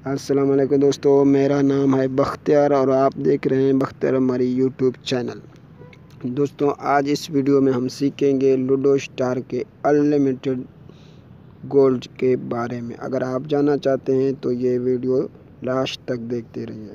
السلام علیکم دوستو، میرا نام ہے بختیار اور آپ دیکھ رہے ہیں بختیار ہماری یوٹیوب چینل۔ دوستو آج اس ویڈیو میں ہم سیکھیں گے لوڈو اسٹار کے انلمیٹڈ گولڈ کے بارے میں۔ اگر آپ جاننا چاہتے ہیں تو یہ ویڈیو لاسٹ تک دیکھتے رہیے۔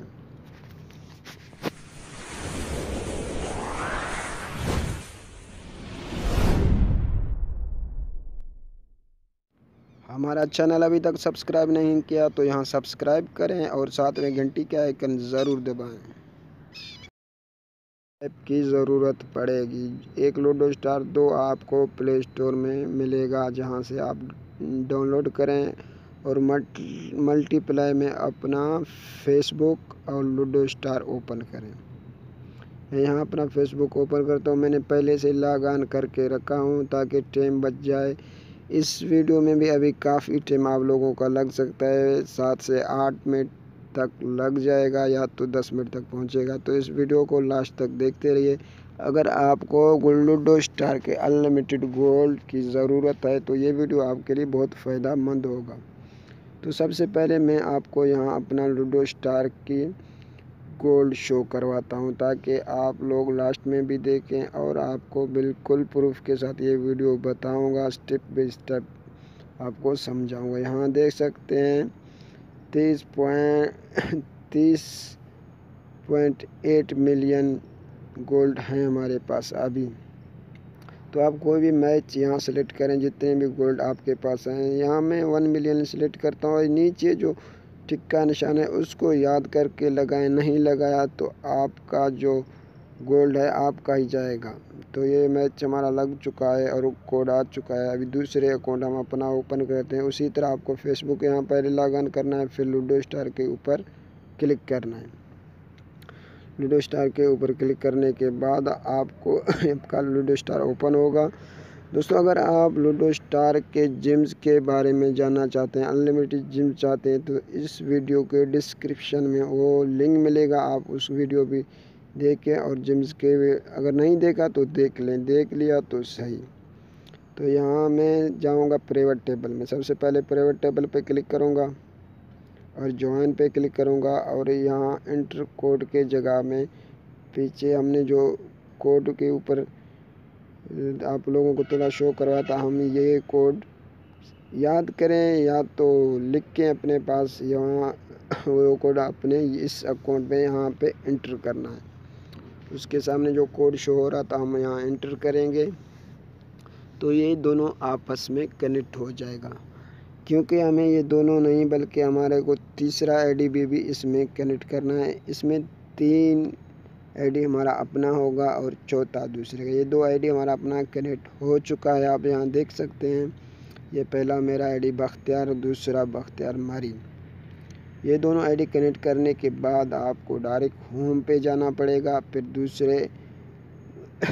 ہمارا چینل ابھی تک سبسکرائب نہیں کیا تو یہاں سبسکرائب کریں اور ساتھ میں گھنٹی کا آئیکن ضرور دبائیں۔ ایپ کی ضرورت پڑے گی۔ ایک لوڈو اسٹار 2 آپ کو پلے اسٹور میں ملے گا، جہاں سے آپ ڈاؤن لوڈ کریں اور ملٹی پلائی میں اپنا فیس بک اور لوڈو اسٹار اوپن کریں۔ میں یہاں اپنا فیس بک اوپن کرتا ہوں۔ میں نے پہلے سے لاگ آن کر کے رکھا ہوں تاکہ ٹائم بچ جائے۔ اس ویڈیو میں بھی ابھی کافی ٹائم آپ لوگوں کا لگ سکتا ہے، 7 سے 8 منٹ تک لگ جائے گا یا تو 10 منٹ تک پہنچے گا، تو اس ویڈیو کو لاسٹ تک دیکھتے رہیے۔ اگر آپ کو لوڈو اسٹار کے انلمیٹڈ گولڈ کی ضرورت ہے تو یہ ویڈیو آپ کے لیے بہت فائدہ مند ہوگا۔ تو سب سے پہلے میں آپ کو یہاں اپنا لوڈو اسٹار کی گولڈ شو کرواتا ہوں تاکہ آپ لوگ لاسٹ میں بھی دیکھیں اور آپ کو بالکل پروف کے ساتھ یہ ویڈیو بتاؤں گا، اسٹیپ بائی اسٹیپ آپ کو سمجھاؤں گا۔ یہاں دیکھ سکتے ہیں 30.8 ملین گولڈ ہیں ہمارے پاس ابھی۔ تو آپ کوئی بھی میچ یہاں سلیکٹ کریں، جتنے بھی گولڈ آپ کے پاس ہیں۔ یہاں میں 1 ملین سلیکٹ کرتا ہوں اور نیچے جو ٹک کا نشان ہے اس کو یاد کر کے لگائیں، نہیں لگایا تو آپ کا جو گولڈ ہے آپ کا ہی جائے گا۔ تو یہ میچ ہمارا لگ چکا ہے اور کوڈ آ چکا ہے۔ ابھی دوسرے اکاؤنٹ ہم اپنا اوپن کرتے ہیں۔ اسی طرح آپ کو فیس بک یہاں پہلے لاگ آن کرنا ہے، پھر لوڈو اسٹار کے اوپر کلک کرنا ہے۔ لوڈو اسٹار کے اوپر کلک کرنے کے بعد آپ کو آپ کا لوڈو اسٹار اوپن ہوگا۔ دوستو اگر آپ لوڈو اسٹار کے جیمز کے بارے میں جاننا چاہتے ہیں، انلمیٹڈ جیم چاہتے ہیں، تو اس ویڈیو کے ڈسکرپشن میں وہ لنک ملے گا، آپ اس ویڈیو بھی دیکھیں اور جیمز کے اگر نہیں دیکھا تو دیکھ لیں، دیکھ لیا تو صحیح۔ تو یہاں میں جاؤں گا پرائیویٹ ٹیبل میں۔ سب سے پہلے پرائیویٹ ٹیبل پہ کلک کروں گا اور جوائن پہ کلک کروں گا اور یہاں انٹر کوڈ کے جگہ میں پیچھے ہم نے جو کوڈ کے اوپر آپ لوگوں کو تھوڑا شو کروا تھا، ہم یہ کوڈ یاد کریں یا تو لکھ کے اپنے پاس، یہاں وہ کوڈ اپنے اس اکاؤنٹ میں یہاں پہ انٹر کرنا ہے۔ اس کے سامنے جو کوڈ شو ہو رہا تھا ہم یہاں انٹر کریں گے تو یہ دونوں آپس میں کنیکٹ ہو جائے گا، کیونکہ ہمیں یہ دونوں نہیں بلکہ ہمارے کو تیسرا آئی ڈی بھی اس میں کنیکٹ کرنا ہے۔ اس میں 3 آئی ڈی ہمارا اپنا ہوگا اور چوتھا دوسرے کا۔ یہ 2 آئی ڈی ہمارا اپنا کنیکٹ ہو چکا ہے، آپ یہاں دیکھ سکتے ہیں۔ یہ پہلا میرا آئی ڈی بختیار، دوسرا بختیار ماری۔ یہ دونوں آئی ڈی کنیکٹ کرنے کے بعد آپ کو ڈائریکٹ ہوم پہ جانا پڑے گا، پھر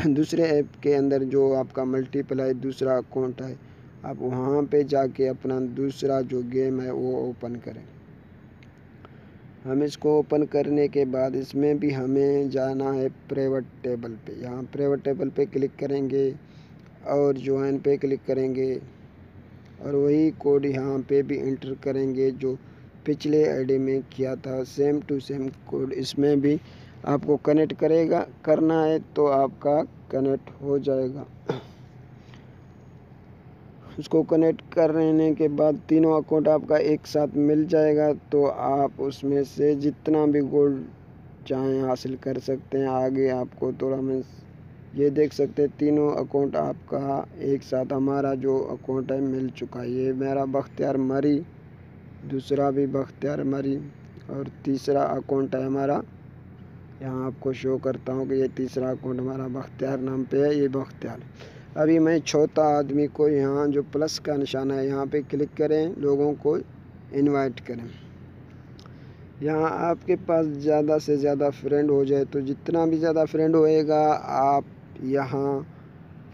دوسرے ایپ کے اندر جو آپ کا ملٹی پلائی دوسرا اکاؤنٹ ہے، آپ وہاں پہ جا کے اپنا دوسرا جو گیم ہے وہ اوپن کریں۔ ہم اس کو اوپن کرنے کے بعد اس میں بھی ہمیں جانا ہے پرائیویٹ ٹیبل پہ۔ یہاں پرائیویٹ ٹیبل پہ کلک کریں گے اور جوائن پہ کلک کریں گے اور وہی کوڈ یہاں پہ بھی انٹر کریں گے جو پچھلے آئی ڈی میں کیا تھا، سیم ٹو سیم کوڈ اس میں بھی آپ کو کنیکٹ کرنا ہے تو آپ کا کنیکٹ ہو جائے گا۔ اس کو کنیکٹ کرنے کے بعد تینوں اکاؤنٹ آپ کا ایک ساتھ مل جائے گا، تو آپ اس میں سے جتنا بھی گولڈ چاہیں حاصل کر سکتے ہیں۔ آگے آپ کو تھوڑا میں یہ دیکھ سکتے ہیں تینوں اکاؤنٹ آپ کا ایک ساتھ ہمارا جو اکاؤنٹ ہے مل چکا ہے۔ یہ میرا بختیار مری، دوسرا بھی بختیار مری اور تیسرا اکاؤنٹ ہے ہمارا، یہاں آپ کو شو کرتا ہوں کہ یہ تیسرا اکاؤنٹ ہمارا بختیار نام پہ ہے، یہ بختیار۔ ابھی میں چوتھا آدمی کو یہاں جو پلس کا نشانہ ہے یہاں پہ کلک کریں، لوگوں کو انوائٹ کریں۔ یہاں آپ کے پاس زیادہ سے زیادہ فرینڈ ہو جائے تو جتنا بھی زیادہ فرینڈ ہوئے گا آپ یہاں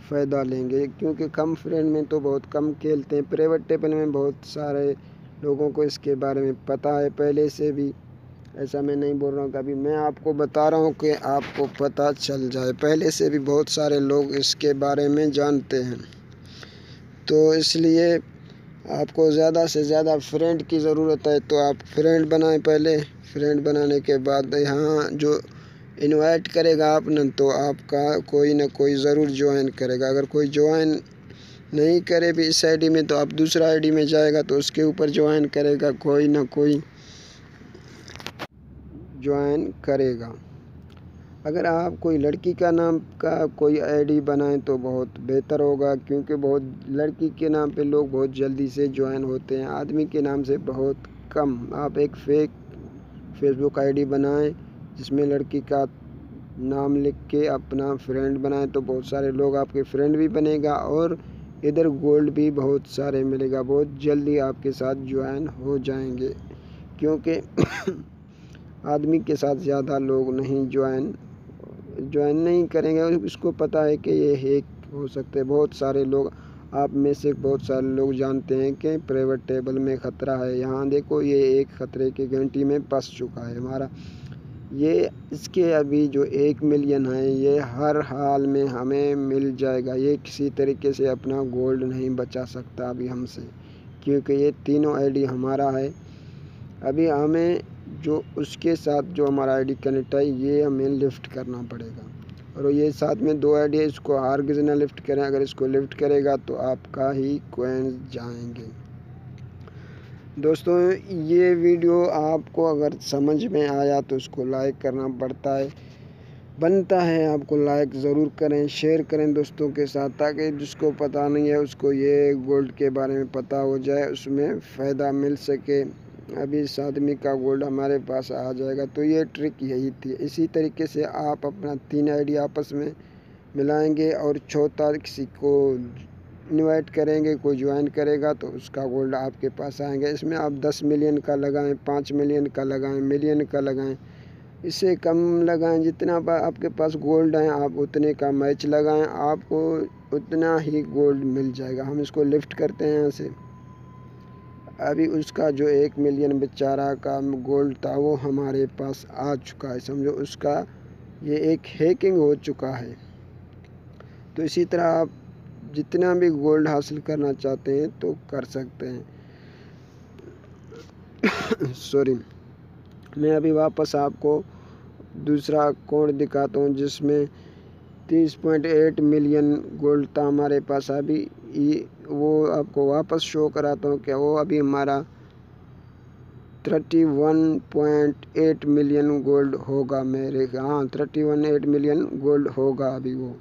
فائدہ لیں گے، کیونکہ کم فرینڈ میں تو بہت کم کھیلتے ہیں۔ پرائیویٹ ٹیبل میں بہت سارے لوگوں کو اس کے بارے میں پتہ ہے پہلے سے بھی، ایسا میں نہیں بول رہا ہوں، کبھی میں آپ کو بتا رہا ہوں کہ آپ کو پتہ چل جائے۔ پہلے سے بھی بہت سارے لوگ اس کے بارے میں جانتے ہیں، تو اس لیے آپ کو زیادہ سے زیادہ فرینڈ کی ضرورت ہے تو آپ فرینڈ بنائیں پہلے. فرینڈ بنانے کے بعد یہاں جو انوائٹ کرے گا آپ نے تو آپ کا کوئی نہ کوئی ضرور جوائن کرے گا. اگر کوئی جوائن نہیں کرے بھی اس آئی ڈی میں تو آپ دوسرا آئی ڈی میں جائے گا تو اس کے اوپر جوائن کرے گا, کوئی نہ کوئی جوائن کرے گا. اگر آپ کوئی لڑکی کا نام کا کوئی آئی ڈی بنائیں تو بہت بہتر ہوگا, کیونکہ بہت لڑکی کے نام پہ لوگ بہت جلدی سے جوائن ہوتے ہیں, آدمی کے نام سے بہت کم. آپ ایک fake Facebook I D بنائیں جس میں لڑکی کا نام لکھ کے اپنا فرینڈ بنائیں تو بہت سارے لوگ آپ کے فرینڈ بھی بنے گا اور ادھر گولڈ بھی بہت سارے ملے گا. بہت جلدی آپ کے ساتھ جوائن ہو جائیں گے, کیونکہ آدمی کے ساتھ زیادہ لوگ نہیں جوائن نہیں کریں گے. اس کو پتہ ہے کہ یہ ہیک ہو سکتے ہیں. بہت سارے لوگ آپ میں سے بہت سارے لوگ جانتے ہیں کہ پرائیویٹ ٹیبل میں خطرہ ہے. یہاں دیکھو یہ ایک خطرے کی گھنٹی میں پھنس چکا ہے ہمارا. یہ اس کے ابھی جو 1 ملین ہے یہ ہر حال میں ہمیں مل جائے گا. یہ کسی طریقے سے اپنا گولڈ نہیں بچا سکتا ابھی ہم سے, کیونکہ یہ تینوں آئی ڈی ہمارا ہے. ابھی ہمیں جو اس کے ساتھ جو ہمارا آئی ڈی کنیکٹ ہے یہ ہمیں لفٹ کرنا پڑے گا, اور یہ ساتھ میں 2 آئی ڈی ہے, اس کو ہرگز نہ لفٹ کریں. اگر اس کو لفٹ کرے گا تو آپ کا ہی کوئنز جائیں گے. دوستوں یہ ویڈیو آپ کو اگر سمجھ میں آیا تو اس کو لائک کرنا بنتا ہے. آپ کو لائک ضرور کریں, شیئر کریں دوستوں کے ساتھ, تاکہ جس کو پتہ نہیں ہے اس کو یہ گولڈ کے بارے میں پتہ ہو جائے, اس میں فائدہ مل سکے. ابھی اس آدمی کا گولڈ ہمارے پاس آ جائے گا. تو یہ ٹرک یہی تھی. اسی طریقے سے آپ اپنا 3 آئی ڈی آپس میں ملائیں گے اور چوتھا کسی کو انوائٹ کریں گے, کوئی جوائن کرے گا تو اس کا گولڈ آپ کے پاس آئیں گے. اس میں آپ 10 ملین کا لگائیں, 5 ملین کا لگائیں, ملین کا لگائیں, اس سے کم لگائیں. جتنا آپ کے پاس گولڈ ہیں آپ اتنے کا میچ لگائیں, آپ کو اتنا ہی گولڈ مل جائے گا. ہم اس کو لفٹ کرتے ہیں یہاں سے. ابھی اس کا جو 1 ملین بیچارہ کا گولڈ تھا وہ ہمارے پاس آ چکا ہے. سمجھو اس کا یہ ایک ہیکنگ ہو چکا ہے. تو اسی طرح آپ جتنا بھی گولڈ حاصل کرنا چاہتے ہیں تو کر سکتے ہیں. سوری, میں ابھی واپس آپ کو دوسرا کوڈ دکھاتا ہوں جس میں 30.8 ملین گولڈ تھا ہمارے پاس. ابھی وہ آپ کو واپس شو کراتا ہوں کہ وہ ابھی ہمارا 31.8 ملین گولڈ ہوگا. 31.8 ملین گولڈ ہوگا ابھی وہ.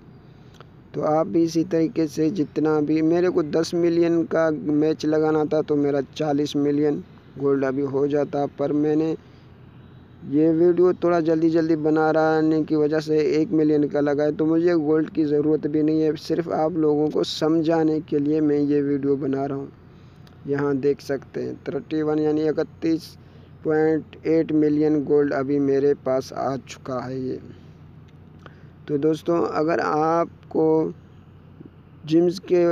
تو آپ بھی اسی طریقے سے جتنا بھی, میرے کو 10 ملین کا میچ لگانا تھا تو میرا 40 ملین گولڈ ابھی ہو جاتا, پر میں نے یہ ویڈیو تھوڑا جلدی بنانے کی وجہ سے 1 ملین کا لگا ہے. تو مجھے گولڈ کی ضرورت بھی نہیں ہے, صرف آپ لوگوں کو سمجھانے کے لیے میں یہ ویڈیو بنا رہا ہوں. یہاں دیکھ سکتے ہیں 31 یعنی 31.8 ملین گولڈ ابھی میرے پاس آ چکا ہے یہ. تو دوستوں اگر آپ کو جیمز کے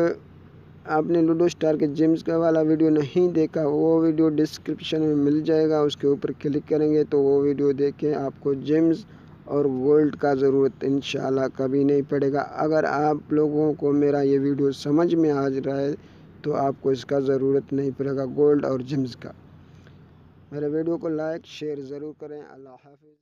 آپ نے لوڈو اسٹار کے جیمز کا والا ویڈیو نہیں دیکھا, وہ ویڈیو ڈسکرپشن میں مل جائے گا. اس کے اوپر کلک کریں گے تو وہ ویڈیو دیکھیں, آپ کو جیمز اور گولڈ کا ضرورت انشاءاللہ کبھی نہیں پڑے گا. اگر آپ لوگوں کو میرا یہ ویڈیو سمجھ میں آ رہا ہے تو آپ کو اس کا ضرورت نہیں پڑے گا گولڈ اور جیمز کا. میرے ویڈیو کو لائک شیئر ضرور کریں. اللہ حافظ.